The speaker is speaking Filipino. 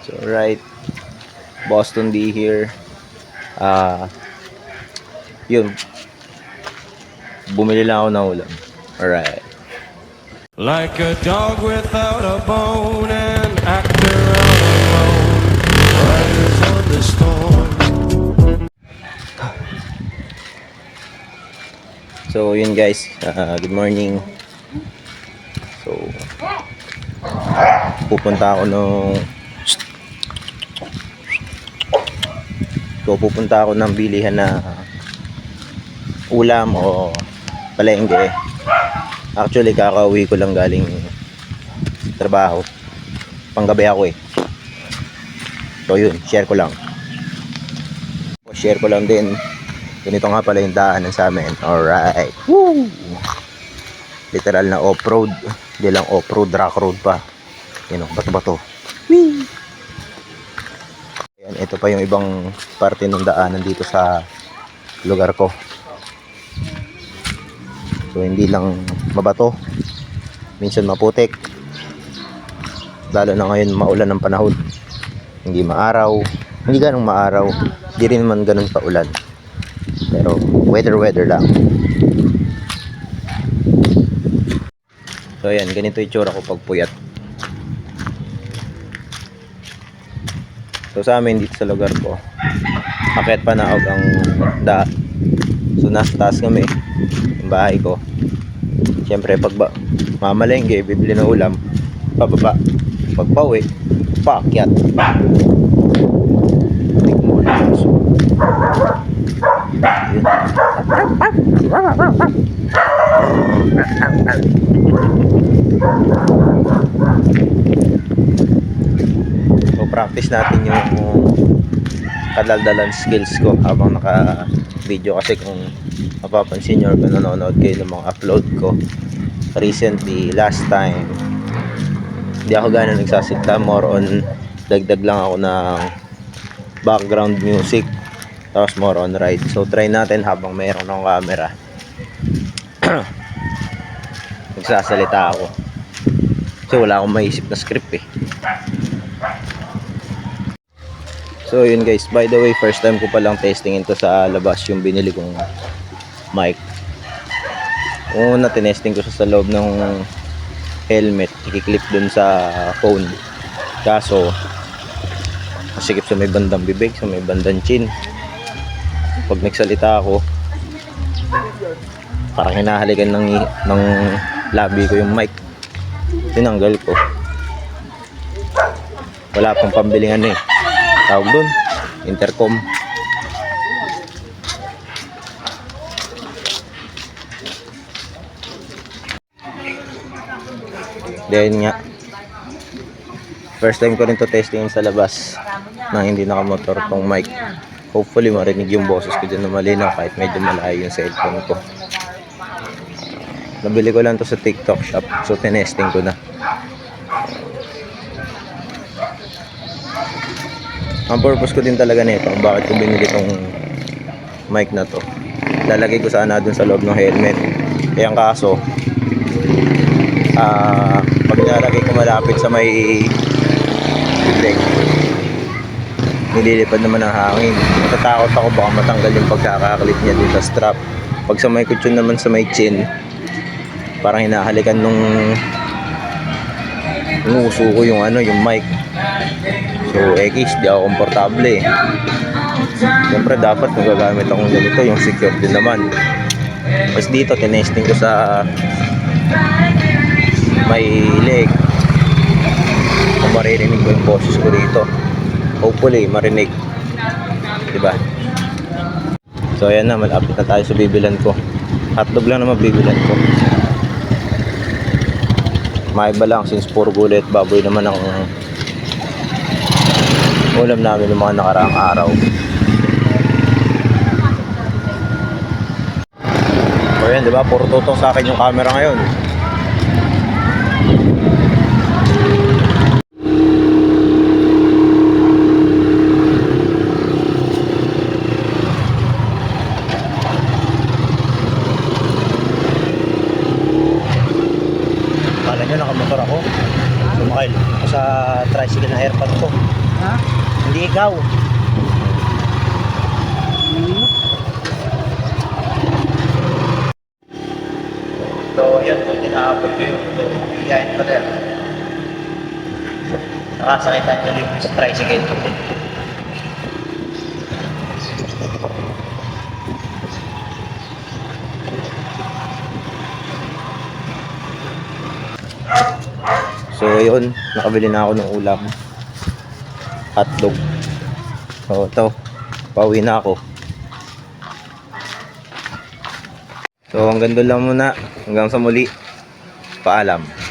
So right, Boston D here. Ah, yun, bumili lang ako ng ulam. Alright. Like a dog without a bone, an actor out alone, riders on the storm. So yun guys, good morning. So pupunta ako ng bilihan na ulam o palengke. Actually kakauwi ko lang galing trabaho. Panggabi ako eh. So yun, share ko lang din. Ganito nga pala yung daanan sa amin. Alright. Woo! Literal na off-road. Hindi lang off-road, rock road pa. Yan o, bato-bato. Whee! Ayan, ito pa yung ibang parte ng daanan dito sa lugar ko. So hindi lang mabato. Minsan maputik. Lalo na ngayon maulan ng panahon. Hindi maaraw. Hindi ganong maaraw. Hindi rin naman ganun paulan. Pero weather lang. So ayan, ganito yung tsura ko pag puyat. So sa amin dito sa lugar ko, akit pa naog ang daan. So nasa taas kami, yung bahay ko. Siyempre pag mamalengke, bibili ng ulam, pababa. Pag pauwi, paakyat. Tik mo lang. So practice natin yung kadaldalan skills ko habang naka video, kasi kung mapapansin nyo kung nanonood kayo ng mga upload ko recently, last time hindi ako gano'n nagsasalita, more on dagdag lang ako ng background music, tapos more on ride. So try natin habang mayroon ng camera. Nagsasalita ako kasi wala akong maisip na script eh. So yun guys, by the way, first time ko palang testingin to sa labas, yung binili kong mic. Una tinesting ko sa loob ng helmet, i-clip dun sa phone. Kaso masikip sa may bandang bibig, sa may bandang chin. Pag nagsalita ako, parang hinahalikan ng labi ko yung mic. Tinanggal ko. Wala pang pambilingan eh. Tawag dun, intercom. Then nga, first time ko rin to testing sa labas na hindi nakamotor tong mic. Hopefully marinig yung boses ko dyan na malinaw kahit medyo malayo yung cellphone ko. Nabili ko lang to sa TikTok shop, so tinesting ko na. Ang purpose ko din talaga nito, bakit ko binili tong mic na to, lalagay ko sana dun sa loob ng helmet. Kaya ang kaso, pag nilalagay ko malapit sa may bibig, nililipad naman ang hangin. Natatakot ako baka matanggal yung pagkakaklip niya dito sa strap. Pag sa may kutsyon naman sa may chin, parang hinahalikan nung uso ko yung mic. So X, di ako komportable eh. Siyempre dapat kung gagamit akong ganito, yung secure din naman. Tapos dito tinesting ko sa may leg kung maririnig ko yung boses ko dito. Hopefully marinig, diba? So ayan na, malapit na tayo sa bibilan ko. Hotdog lang naman bibilan ko. Maiba lang since puro gulay at baboy naman ang ulam namin ng mga nakaraang araw. So yan, diba? Puro tutong sa akin yung camera ngayon. Kala nyo nakamotor ako, sumakay ako sa tricycle na airpod ko. Ha? Hindi ikaw. So, yun. So, tinapos ko yung behind pa rin. Nakasakitan nyo yung sa tricycle. So, yun. Nakabili na ako ng ulam. Hotdog. So, ito. Pauwi na ako. So, hanggang doon lang muna. Hanggang sa muli. Paalam.